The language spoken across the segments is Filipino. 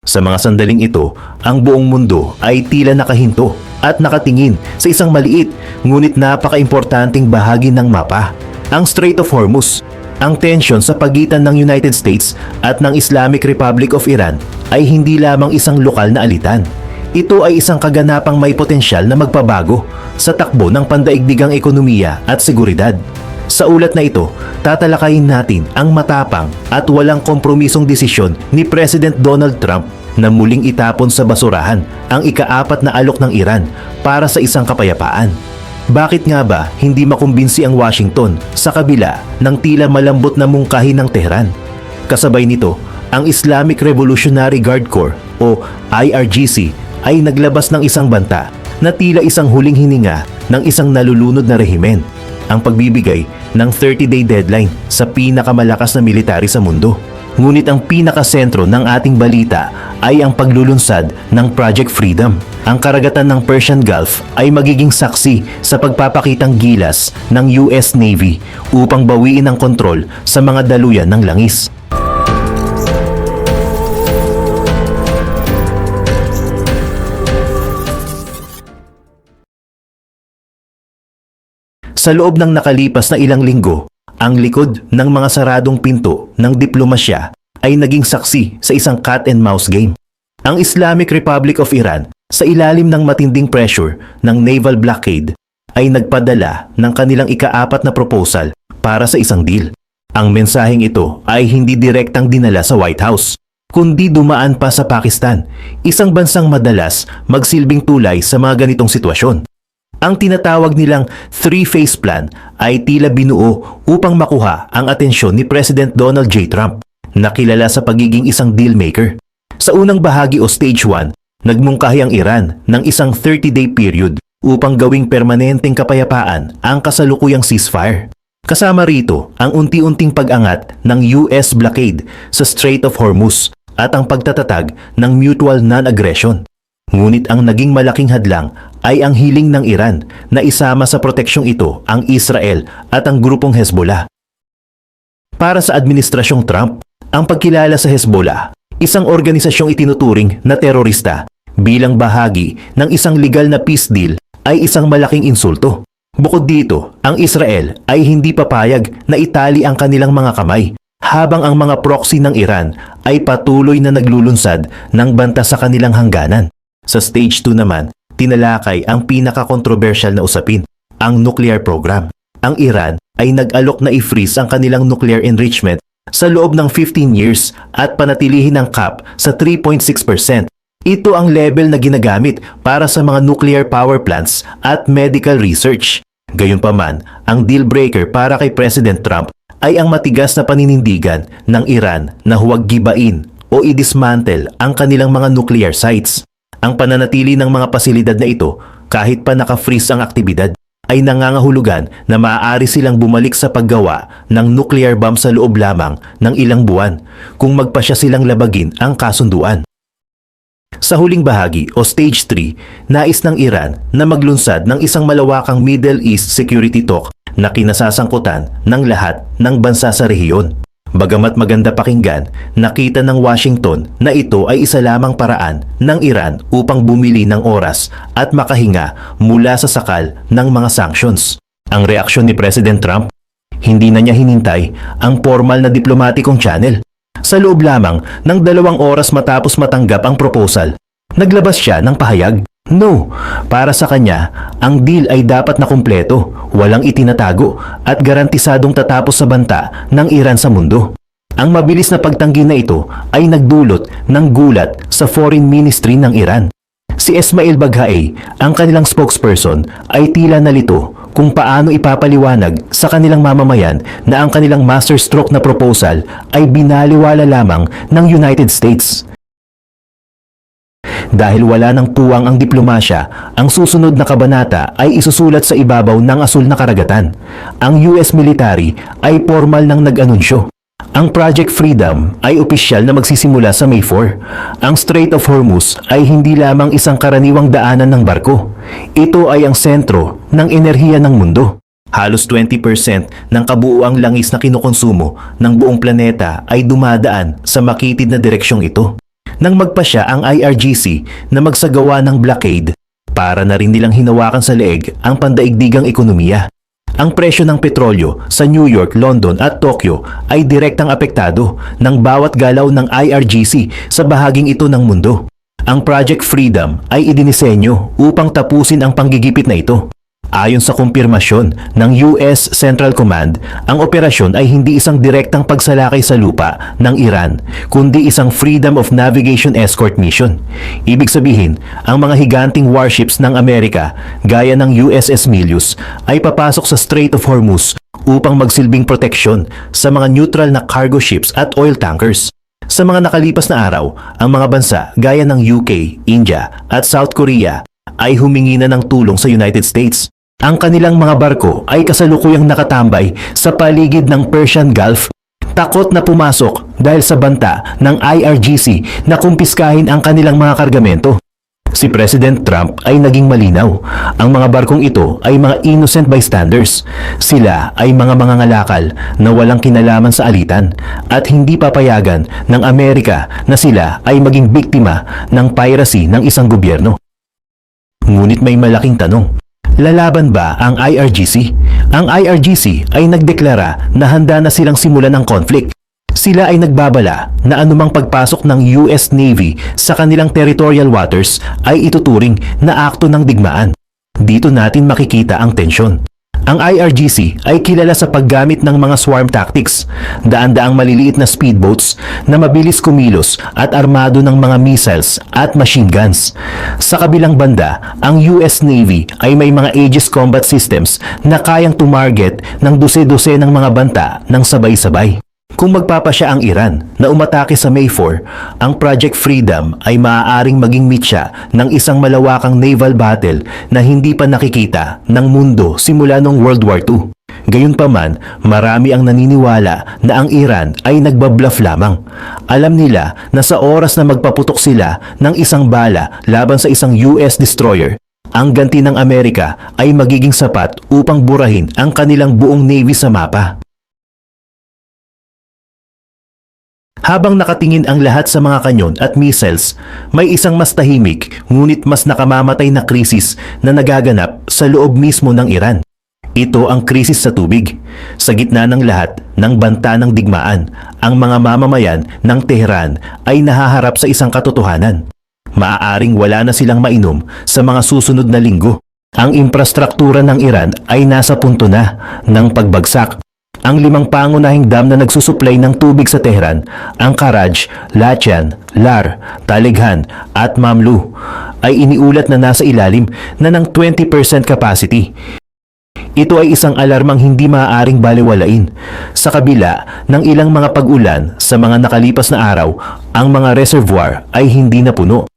Sa mga sandaling ito, ang buong mundo ay tila nakahinto at nakatingin sa isang maliit ngunit napaka-importanting bahagi ng mapa, ang Strait of Hormuz. Ang tensyon sa pagitan ng United States at ng Islamic Republic of Iran ay hindi lamang isang lokal na alitan. Ito ay isang kaganapang may potensyal na magpabago sa takbo ng pandaigdigang ekonomiya at seguridad. Sa ulat na ito, tatalakayin natin ang matapang at walang kompromisong desisyon ni President Donald Trump na muling itapon sa basurahan ang ika-4 na alok ng Iran para sa isang kapayapaan. Bakit nga ba hindi makumbinsi ang Washington sa kabila ng tila malambot na mungkahi ng Tehran? Kasabay nito, ang Islamic Revolutionary Guard Corps o IRGC ay naglabas ng isang banta na tila isang huling hininga ng isang nalulunod na rehimen, ang pagbibigay ng 30-day deadline sa pinakamalakas na military sa mundo. Ngunit ang pinakasentro ng ating balita ay ang paglulunsad ng Project Freedom. Ang karagatan ng Persian Gulf ay magiging saksi sa pagpapakitang gilas ng US Navy upang bawiin ang kontrol sa mga daluyan ng langis. Sa loob ng nakalipas na ilang linggo, ang likod ng mga saradong pinto ng diplomasya ay naging saksi sa isang cat-and-mouse game. Ang Islamic Republic of Iran, sa ilalim ng matinding pressure ng naval blockade, ay nagpadala ng kanilang ika-4 na proposal para sa isang deal. Ang mensaheng ito ay hindi direktang dinala sa White House, kundi dumaan pa sa Pakistan, isang bansang madalas magsilbing tulay sa mga ganitong sitwasyon. Ang tinatawag nilang three-phase plan ay tila binuo upang makuha ang atensyon ni President Donald J. Trump, na kilala sa pagiging isang dealmaker. Sa unang bahagi o stage 1, nagmungkahi ang Iran ng isang 30-day period upang gawing permanenteng kapayapaan ang kasalukuyang ceasefire. Kasama rito ang unti-unting pag-angat ng US blockade sa Strait of Hormuz at ang pagtatatag ng mutual non-aggression. Ngunit ang naging malaking hadlang ay ang hiling ng Iran na isama sa proteksyong ito ang Israel at ang grupong Hezbollah. Para sa administrasyong Trump, ang pagkilala sa Hezbollah, isang organisasyong itinuturing na terorista, bilang bahagi ng isang legal na peace deal ay isang malaking insulto. Bukod dito, ang Israel ay hindi papayag na itali ang kanilang mga kamay, habang ang mga proxy ng Iran ay patuloy na naglulunsad ng banta sa kanilang hangganan. Sa stage 2 naman, tinalakay ang pinaka-controversial na usapin, ang nuclear program. Ang Iran ay nag-alok na i-freeze ang kanilang nuclear enrichment sa loob ng 15 years at panatilihin ang cap sa 3.6%. Ito ang level na ginagamit para sa mga nuclear power plants at medical research. Gayunpaman, ang deal breaker para kay President Trump ay ang matigas na paninindigan ng Iran na huwag gibain o i-dismantle ang kanilang mga nuclear sites. Ang pananatili ng mga pasilidad na ito kahit pa naka-freeze ang aktibidad ay nangangahulugan na maaari silang bumalik sa paggawa ng nuclear bomb sa loob lamang ng ilang buwan kung magpasya silang labagin ang kasunduan. Sa huling bahagi o stage 3, nais ng Iran na maglunsad ng isang malawakang Middle East security talk na kinasasangkutan ng lahat ng bansa sa rehiyon. Bagamat maganda pakinggan, nakita ng Washington na ito ay isa lamang paraan ng Iran upang bumili ng oras at makahinga mula sa sakal ng mga sanctions. Ang reaksyon ni President Trump, hindi na niya hinintay ang formal na diplomatikong channel. Sa loob lamang ng 2 oras matapos matanggap ang proposal, naglabas siya ng pahayag. No, para sa kanya, ang deal ay dapat na kumpleto, walang itinatago at garantisadong tatapos sa banta ng Iran sa mundo. Ang mabilis na pagtanggi na ito ay nagdulot ng gulat sa Foreign Ministry ng Iran. Si Esmail Baghaei, ang kanilang spokesperson, ay tila nalito kung paano ipapaliwanag sa kanilang mamamayan na ang kanilang masterstroke na proposal ay binaliwala lamang ng United States. Dahil wala ng puwang ang diplomasya, ang susunod na kabanata ay isusulat sa ibabaw ng asul na karagatan. Ang US military ay formal nang nag-anunsyo. Ang Project Freedom ay opisyal na magsisimula sa May 4. Ang Strait of Hormuz ay hindi lamang isang karaniwang daanan ng barko. Ito ay ang sentro ng enerhiya ng mundo. Halos 20% ng kabuuang langis na kinukonsumo ng buong planeta ay dumadaan sa makitid na direksyong ito. Nang magpasya ang IRGC na magsagawa ng blockade, para na rin nilang hinawakan sa leeg ang pandaigdigang ekonomiya. Ang presyo ng petrolyo sa New York, London at Tokyo ay direktang apektado ng bawat galaw ng IRGC sa bahaging ito ng mundo. Ang Project Freedom ay idinisenyo upang tapusin ang panggigipit na ito. Ayon sa kumpirmasyon ng US Central Command, ang operasyon ay hindi isang direktang pagsalakay sa lupa ng Iran, kundi isang Freedom of Navigation Escort Mission. Ibig sabihin, ang mga higanting warships ng Amerika, gaya ng USS Milius, ay papasok sa Strait of Hormuz upang magsilbing proteksyon sa mga neutral na cargo ships at oil tankers. Sa mga nakalipas na araw, ang mga bansa gaya ng UK, India at South Korea ay humingi na ng tulong sa United States. Ang kanilang mga barko ay kasalukuyang nakatambay sa paligid ng Persian Gulf, takot na pumasok dahil sa banta ng IRGC na kumpiskahin ang kanilang mga kargamento. Si President Trump ay naging malinaw. Ang mga barkong ito ay mga innocent bystanders. Sila ay mga mangangalakal na walang kinalaman sa alitan at hindi papayagan ng Amerika na sila ay maging biktima ng piracy ng isang gobyerno. Ngunit may malaking tanong. Lalaban ba ang IRGC? Ang IRGC ay nagdeklara na handa na silang simulan ng conflict. Sila ay nagbabala na anumang pagpasok ng US Navy sa kanilang territorial waters ay ituturing na akto ng digmaan. Dito natin makikita ang tensyon. Ang IRGC ay kilala sa paggamit ng mga swarm tactics, daan-daang maliliit na speedboats na mabilis kumilos at armado ng mga missiles at machine guns. Sa kabilang banda, ang US Navy ay may mga Aegis combat systems na kayang tumarget ng dose-dose ng mga banta ng sabay-sabay. Kung magpapasya ang Iran na umatake sa May 4, ang Project Freedom ay maaaring maging mitya ng isang malawakang naval battle na hindi pa nakikita ng mundo simula noong World War II. Gayunpaman, marami ang naniniwala na ang Iran ay nagbabluff lamang. Alam nila na sa oras na magpaputok sila ng isang bala laban sa isang US destroyer, ang ganti ng Amerika ay magiging sapat upang burahin ang kanilang buong navy sa mapa. Habang nakatingin ang lahat sa mga kanyon at missiles, may isang mas tahimik ngunit mas nakamamatay na krisis na nagaganap sa loob mismo ng Iran. Ito ang krisis sa tubig. Sa gitna ng lahat ng banta ng digmaan, ang mga mamamayan ng Tehran ay nahaharap sa isang katotohanan. Maaaring wala na silang mainom sa mga susunod na linggo. Ang infrastruktura ng Iran ay nasa punto na ng pagbagsak. Ang 5 pangunahing dam na nagsusuplay ng tubig sa Tehran, ang Karaj, Lachian, Lar, Taleghan at Mamlu, ay iniulat na nasa ilalim na ng 20% capacity. Ito ay isang alarmang hindi maaaring balewalain. Sa kabila ng ilang mga pag-ulan sa mga nakalipas na araw, ang mga reservoir ay hindi na puno.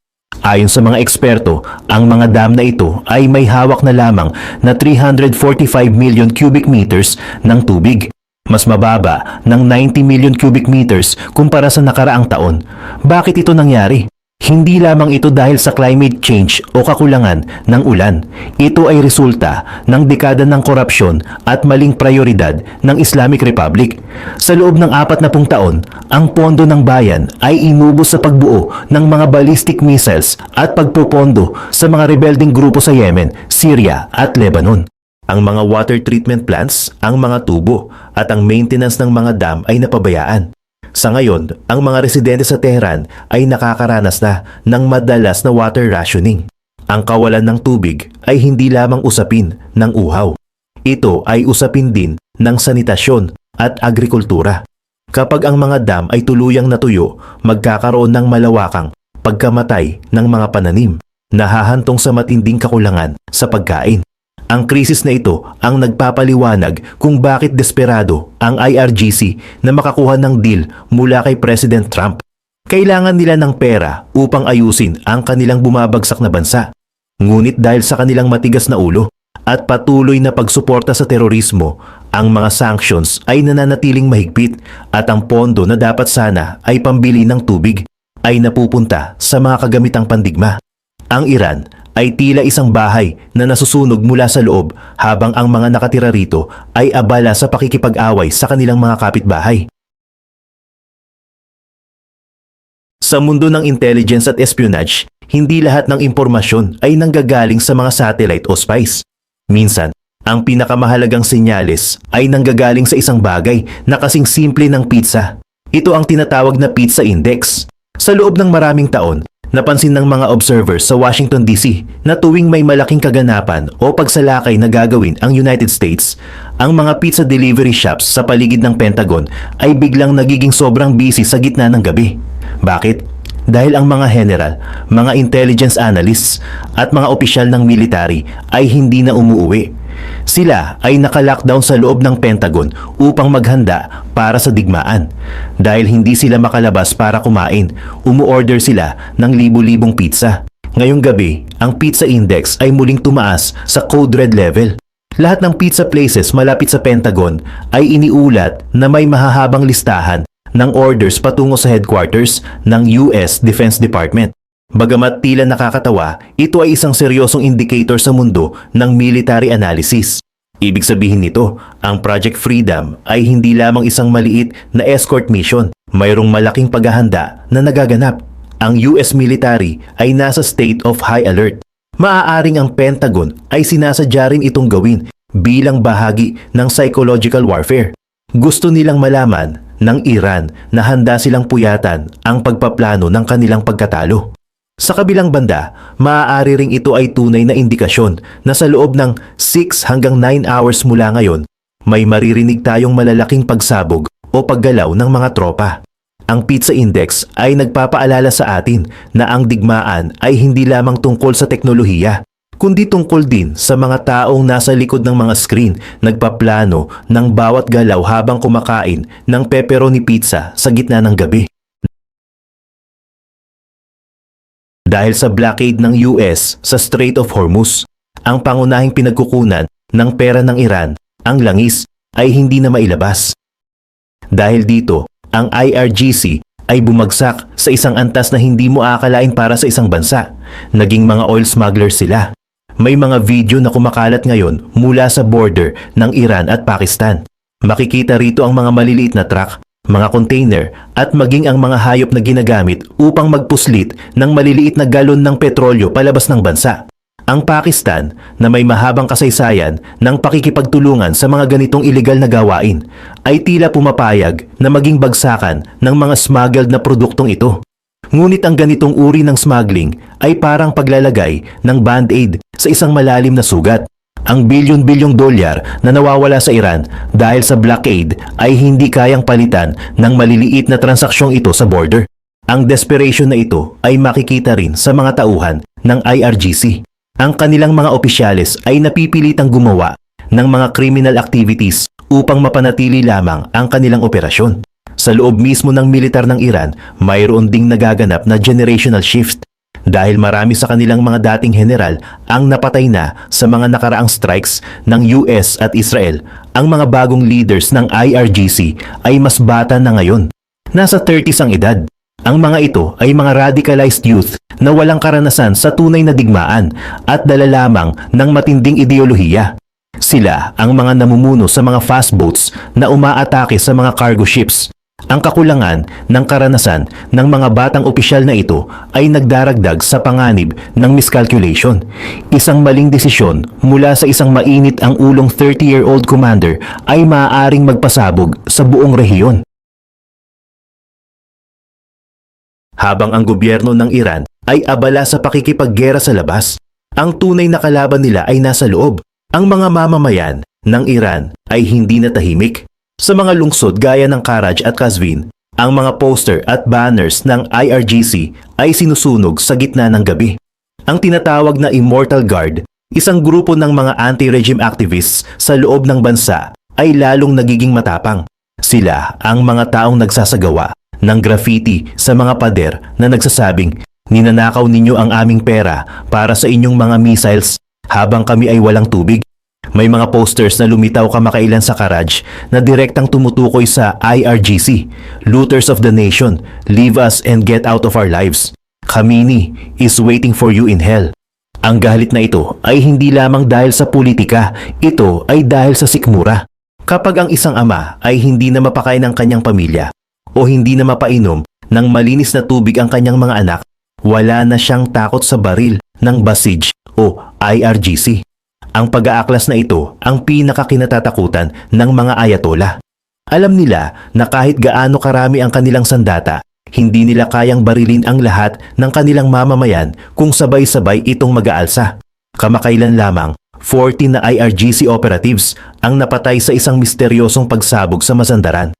Ayon sa mga eksperto, ang mga dam na ito ay may hawak na lamang na 345 million cubic meters ng tubig. Mas mababa ng 90 million cubic meters kumpara sa nakaraang taon. Bakit ito nangyari? Hindi lamang ito dahil sa climate change o kakulangan ng ulan. Ito ay resulta ng dekada ng korupsyon at maling prioridad ng Islamic Republic. Sa loob ng 40 taon, ang pondo ng bayan ay inubos sa pagbuo ng mga ballistic missiles at pagpopondo sa mga rebelding grupo sa Yemen, Syria at Lebanon. Ang mga water treatment plants, ang mga tubo at ang maintenance ng mga dam ay napabayaan. Sa ngayon, ang mga residente sa Tehran ay nakakaranas na ng madalas na water rationing. Ang kawalan ng tubig ay hindi lamang usapin ng uhaw. Ito ay usapin din ng sanitasyon at agrikultura. Kapag ang mga dam ay tuluyang natuyo, magkakaroon ng malawakang pagkamatay ng mga pananim, nahahantong sa matinding kakulangan sa pagkain. Ang krisis na ito ang nagpapaliwanag kung bakit desperado ang IRGC na makakuha ng deal mula kay President Trump. Kailangan nila ng pera upang ayusin ang kanilang bumabagsak na bansa. Ngunit dahil sa kanilang matigas na ulo at patuloy na pagsuporta sa terorismo, ang mga sanctions ay nananatiling mahigpit at ang pondo na dapat sana ay pambili ng tubig ay napupunta sa mga kagamitang pandigma. Ang Iran ay tila isang bahay na nasusunog mula sa loob habang ang mga nakatira rito ay abala sa pakikipag-away sa kanilang mga kapitbahay. Sa mundo ng intelligence at espionage, hindi lahat ng impormasyon ay nanggagaling sa mga satellite o spies. Minsan, ang pinakamahalagang senyales ay nanggagaling sa isang bagay na kasing simple ng pizza. Ito ang tinatawag na Pizza Index. Sa loob ng maraming taon, napansin ng mga observers sa Washington DC na tuwing may malaking kaganapan o pagsalakay na gagawin ang United States, ang mga pizza delivery shops sa paligid ng Pentagon ay biglang nagiging sobrang busy sa gitna ng gabi. Bakit? Dahil ang mga general, mga intelligence analysts at mga opisyal ng military ay hindi na umuuwi. Sila ay naka-lockdown sa loob ng Pentagon upang maghanda para sa digmaan. Dahil hindi sila makalabas para kumain, umuorder sila ng libu-libong pizza. Ngayong gabi, ang Pizza Index ay muling tumaas sa Code Red level. Lahat ng pizza places malapit sa Pentagon ay iniulat na may mahahabang listahan ng orders patungo sa headquarters ng US Defense Department. Bagamat tila nakakatawa, ito ay isang seryosong indicator sa mundo ng military analysis. Ibig sabihin nito, ang Project Freedom ay hindi lamang isang maliit na escort mission. Mayroong malaking paghahanda na nagaganap. Ang US military ay nasa state of high alert. Maaaring ang Pentagon ay sinasadya rin itong gawin bilang bahagi ng psychological warfare. Gusto nilang malaman ng Iran na handa silang puyatan ang pagpaplano ng kanilang pagkatalo. Sa kabilang banda, maaari ring ito ay tunay na indikasyon na sa loob ng 6 hanggang 9 hours mula ngayon, may maririnig tayong malalaking pagsabog o paggalaw ng mga tropa. Ang Pizza Index ay nagpapaalala sa atin na ang digmaan ay hindi lamang tungkol sa teknolohiya, kundi tungkol din sa mga taong nasa likod ng mga screen nagpaplano ng bawat galaw habang kumakain ng pepperoni pizza sa gitna ng gabi. Dahil sa blockade ng US sa Strait of Hormuz, ang pangunahing pinagkukunan ng pera ng Iran, ang langis, ay hindi na mailabas. Dahil dito, ang IRGC ay bumagsak sa isang antas na hindi mo aakalain para sa isang bansa. Naging mga oil smugglers sila. May mga video na kumakalat ngayon mula sa border ng Iran at Pakistan. Makikita rito ang mga maliliit na truck, mga container at maging ang mga hayop na ginagamit upang magpuslit ng maliliit na galon ng petrolyo palabas ng bansa. Ang Pakistan, na may mahabang kasaysayan ng pakikipagtulungan sa mga ganitong ilegal na gawain, ay tila pumapayag na maging bagsakan ng mga smuggled na produktong ito. Ngunit ang ganitong uri ng smuggling ay parang paglalagay ng band-aid sa isang malalim na sugat. Ang bilyon-bilyong dolyar na nawawala sa Iran dahil sa blockade ay hindi kayang palitan ng maliliit na transaksyong ito sa border. Ang desperation na ito ay makikita rin sa mga tauhan ng IRGC. Ang kanilang mga opisyales ay napipilitang gumawa ng mga criminal activities upang mapanatili lamang ang kanilang operasyon. Sa loob mismo ng militar ng Iran, mayroon ding nagaganap na generational shift dahil marami sa kanilang mga dating general ang napatay na sa mga nakaraang strikes ng US at Israel. Ang mga bagong leaders ng IRGC ay mas bata na ngayon. Nasa 30s ang edad. Ang mga ito ay mga radicalized youth na walang karanasan sa tunay na digmaan at dala lamang ng matinding ideolohiya. Sila ang mga namumuno sa mga fast boats na umaatake sa mga cargo ships. Ang kakulangan ng karanasan ng mga batang opisyal na ito ay nagdaragdag sa panganib ng miscalculation. Isang maling desisyon mula sa isang mainit ang ulong 30-year-old commander ay maaaring magpasabog sa buong rehiyon. Habang ang gobyerno ng Iran ay abala sa pakikipaggera sa labas, ang tunay na kalaban nila ay nasa loob. Ang mga mamamayan ng Iran ay hindi na tahimik. Sa mga lungsod gaya ng Karaj at Qazvin, ang mga poster at banners ng IRGC ay sinusunog sa gitna ng gabi. Ang tinatawag na Immortal Guard, isang grupo ng mga anti-regime activists sa loob ng bansa, ay lalong nagiging matapang. Sila ang mga taong nagsasagawa ng graffiti sa mga pader na nagsasabing, "Ninanakaw ninyo ang aming pera para sa inyong mga missiles habang kami ay walang tubig." May mga posters na lumitaw kamakailan sa Karaj na direktang tumutukoy sa IRGC, "Looters of the nation, leave us and get out of our lives. Khamenei is waiting for you in hell." Ang galit na ito ay hindi lamang dahil sa politika, ito ay dahil sa sikmura. Kapag ang isang ama ay hindi na mapakain ng kanyang pamilya o hindi na mapainom ng malinis na tubig ang kanyang mga anak, wala na siyang takot sa baril ng Basij o IRGC. Ang pag-aaklas na ito ang pinakakinatatakutan ng mga ayatollah. Alam nila na kahit gaano karami ang kanilang sandata, hindi nila kayang barilin ang lahat ng kanilang mamamayan kung sabay-sabay itong mag-aalsa. Kamakailan lamang, 14 na IRGC operatives ang napatay sa isang misteryosong pagsabog sa Mazandaran.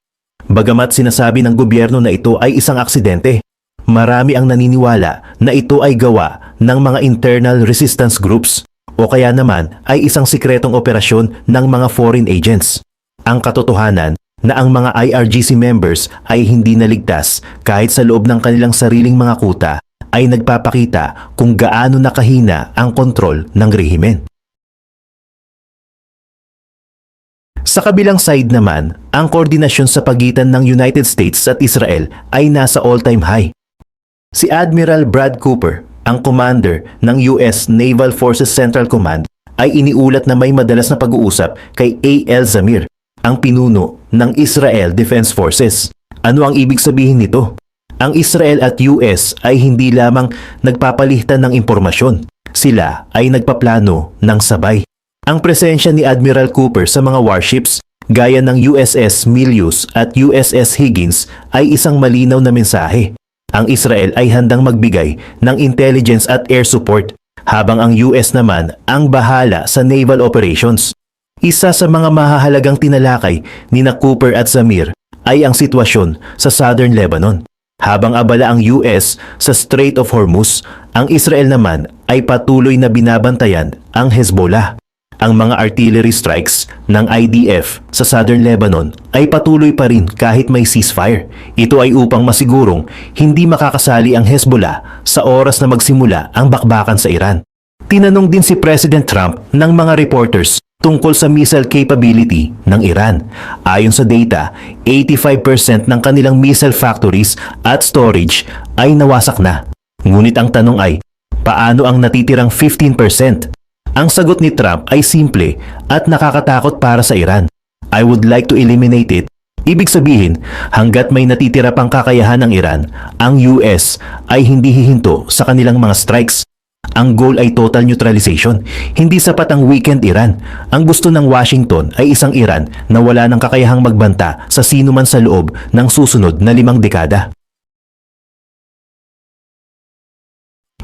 Bagamat sinasabi ng gobyerno na ito ay isang aksidente, marami ang naniniwala na ito ay gawa ng mga internal resistance groups o kaya naman ay isang sikretong operasyon ng mga foreign agents. Ang katotohanan na ang mga IRGC members ay hindi naligtas kahit sa loob ng kanilang sariling mga kuta ay nagpapakita kung gaano nakahina ang kontrol ng rehimen. Sa kabilang side naman, ang koordinasyon sa pagitan ng United States at Israel ay nasa all-time high. Si Admiral Brad Cooper, ang commander ng US Naval Forces Central Command, ay iniulat na may madalas na pag-uusap kay A.L. Zamir, ang pinuno ng Israel Defense Forces. Ano ang ibig sabihin nito? Ang Israel at US ay hindi lamang nagpapalitan ng impormasyon. Sila ay nagpaplano ng sabay. Ang presensya ni Admiral Cooper sa mga warships gaya ng USS Milius at USS Higgins ay isang malinaw na mensahe. Ang Israel ay handang magbigay ng intelligence at air support, habang ang US naman ang bahala sa naval operations. Isa sa mga mahahalagang tinalakay ni na Cooper at Zamir ay ang sitwasyon sa Southern Lebanon. Habang abala ang US sa Strait of Hormuz, ang Israel naman ay patuloy na binabantayan ang Hezbollah. Ang mga artillery strikes ng IDF sa Southern Lebanon ay patuloy pa rin kahit may ceasefire. Ito ay upang masigurong hindi makakasali ang Hezbollah sa oras na magsimula ang bakbakan sa Iran. Tinanong din si President Trump ng mga reporters tungkol sa missile capability ng Iran. Ayon sa data, 85% ng kanilang missile factories at storage ay nawasak na. Ngunit ang tanong ay, paano ang natitirang 15%? Ang sagot ni Trump ay simple at nakakatakot para sa Iran. I would like to eliminate it. Ibig sabihin, hanggat may natitira pang kakayahan ng Iran, ang US ay hindi hihinto sa kanilang mga strikes. Ang goal ay total neutralization. Hindi sapat ang weekend Iran. Ang gusto ng Washington ay isang Iran na wala ng kakayahang magbanta sa sino man sa loob ng susunod na 5 dekada.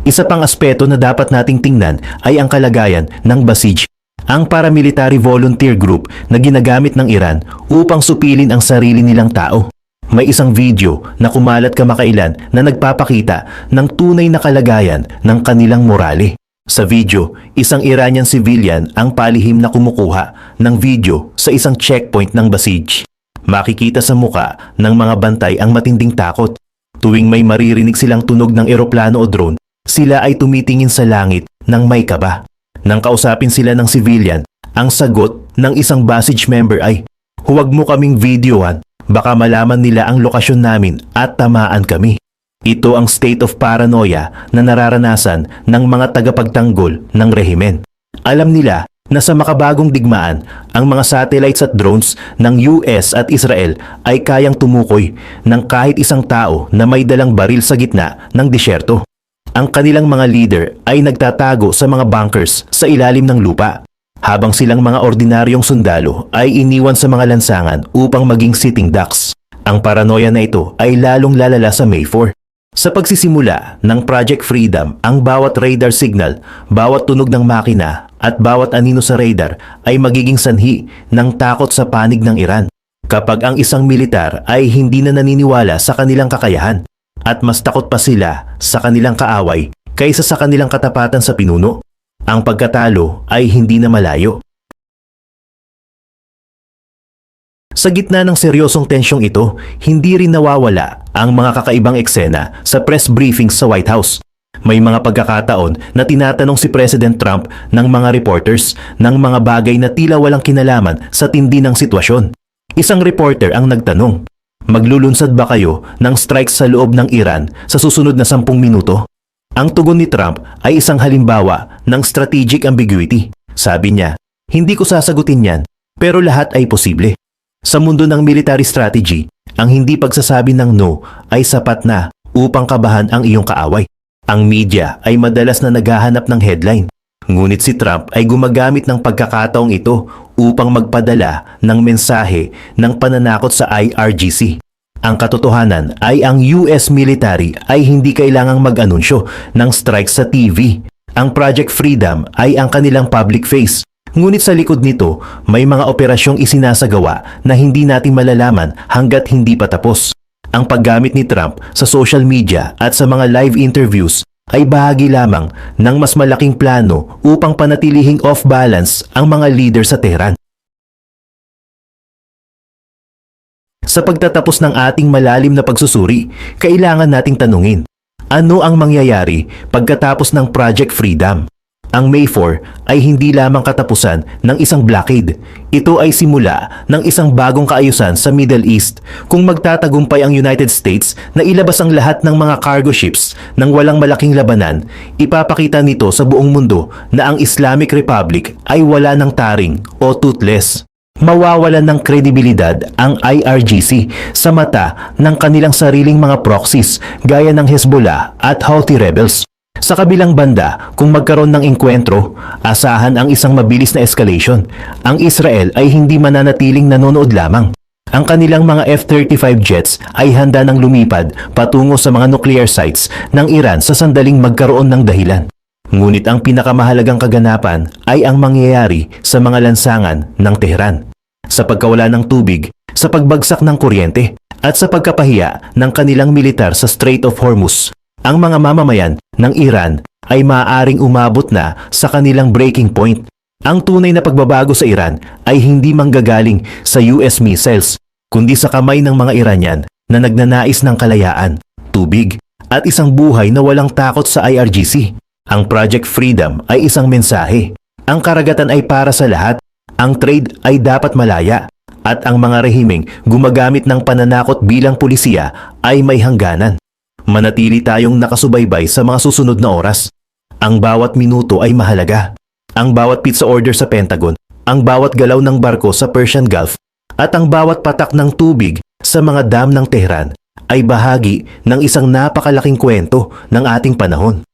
Isa pang aspeto na dapat nating tingnan ay ang kalagayan ng Basij, ang paramilitary volunteer group na ginagamit ng Iran upang supilin ang sarili nilang tao. May isang video na kumalat kamakailan na nagpapakita ng tunay na kalagayan ng kanilang morale. Sa video, isang Iranian civilian ang palihim na kumukuha ng video sa isang checkpoint ng Basij. Makikita sa muka ng mga bantay ang matinding takot. Tuwing may maririnig silang tunog ng eroplano o drone, sila ay tumitingin sa langit ng may kaba. Nang kausapin sila ng civilian, ang sagot ng isang Basij member ay, "Huwag mo kaming videohan, baka malaman nila ang lokasyon namin at tamaan kami." Ito ang state of paranoia na nararanasan ng mga tagapagtanggol ng rehimen. Alam nila na sa makabagong digmaan, ang mga satellites at drones ng US at Israel ay kayang tumukoy ng kahit isang tao na may dalang baril sa gitna ng disyerto. Ang kanilang mga leader ay nagtatago sa mga bunkers sa ilalim ng lupa, habang silang mga ordinaryong sundalo ay iniwan sa mga lansangan upang maging sitting ducks. Ang paranoia na ito ay lalong lalala sa May 4. Sa pagsisimula ng Project Freedom, ang bawat radar signal, bawat tunog ng makina at bawat anino sa radar ay magiging sanhi ng takot sa panig ng Iran. Kapag ang isang militar ay hindi na naniniwala sa kanilang kakayahan, at mas takot pa sila sa kanilang kaaway kaysa sa kanilang katapatan sa pinuno, ang pagkatalo ay hindi na malayo. Sa gitna ng seryosong tensyong ito, hindi rin nawawala ang mga kakaibang eksena sa press briefings sa White House. May mga pagkakataon na tinatanong si President Trump ng mga reporters ng mga bagay na tila walang kinalaman sa tindi ng sitwasyon. Isang reporter ang nagtanong, "Maglulunsad ba kayo ng strikes sa loob ng Iran sa susunod na 10 minuto?" Ang tugon ni Trump ay isang halimbawa ng strategic ambiguity. Sabi niya, "Hindi ko sasagutin yan, pero lahat ay posible." Sa mundo ng military strategy, ang hindi pagsasabi ng no ay sapat na upang kabahan ang iyong kaaway. Ang media ay madalas na naghahanap ng headline. Ngunit si Trump ay gumagamit ng pagkakataong ito upang magpadala ng mensahe ng pananakot sa IRGC. Ang katotohanan ay ang US military ay hindi kailangang mag-anunsyo ng strike sa TV. Ang Project Freedom ay ang kanilang public face. Ngunit sa likod nito, may mga operasyong isinasagawa na hindi natin malalaman hanggat hindi pa tapos. Ang paggamit ni Trump sa social media at sa mga live interviews ay bahagi lamang ng mas malaking plano upang panatilihing off-balance ang mga leader sa Tehran. Sa pagtatapos ng ating malalim na pagsusuri, kailangan nating tanungin, ano ang mangyayari pagkatapos ng Project Freedom? Ang May 4 ay hindi lamang katapusan ng isang blockade. Ito ay simula ng isang bagong kaayusan sa Middle East kung magtatagumpay ang United States na ilabas ang lahat ng mga cargo ships ng walang malaking labanan. Ipapakita nito sa buong mundo na ang Islamic Republic ay wala ng taring o toothless. Mawawalan ng kredibilidad ang IRGC sa mata ng kanilang sariling mga proxies gaya ng Hezbollah at Houthi rebels. Sa kabilang banda, kung magkaroon ng engkwentro, asahan ang isang mabilis na escalation. Ang Israel ay hindi mananatiling nanonood lamang. Ang kanilang mga F-35 jets ay handa nang lumipad patungo sa mga nuclear sites ng Iran sa sandaling magkaroon ng dahilan. Ngunit ang pinakamahalagang kaganapan ay ang mangyayari sa mga lansangan ng Tehran. Sa pagkawala ng tubig, sa pagbagsak ng kuryente, at sa pagkapahiya ng kanilang militar sa Strait of Hormuz, ang mga mamamayan ng Iran ay maaaring umabot na sa kanilang breaking point. Ang tunay na pagbabago sa Iran ay hindi manggagaling sa US missiles, kundi sa kamay ng mga Iranian na nagnanais ng kalayaan, tubig, at isang buhay na walang takot sa IRGC. Ang Project Freedom ay isang mensahe. Ang karagatan ay para sa lahat. Ang trade ay dapat malaya. At ang mga rehimeng gumagamit ng pananakot bilang pulisiya ay may hangganan. Manatili tayong nakasubaybay sa mga susunod na oras. Ang bawat minuto ay mahalaga. Ang bawat pizza order sa Pentagon, ang bawat galaw ng barko sa Persian Gulf, at ang bawat patak ng tubig sa mga dam ng Tehran ay bahagi ng isang napakalaking kwento ng ating panahon.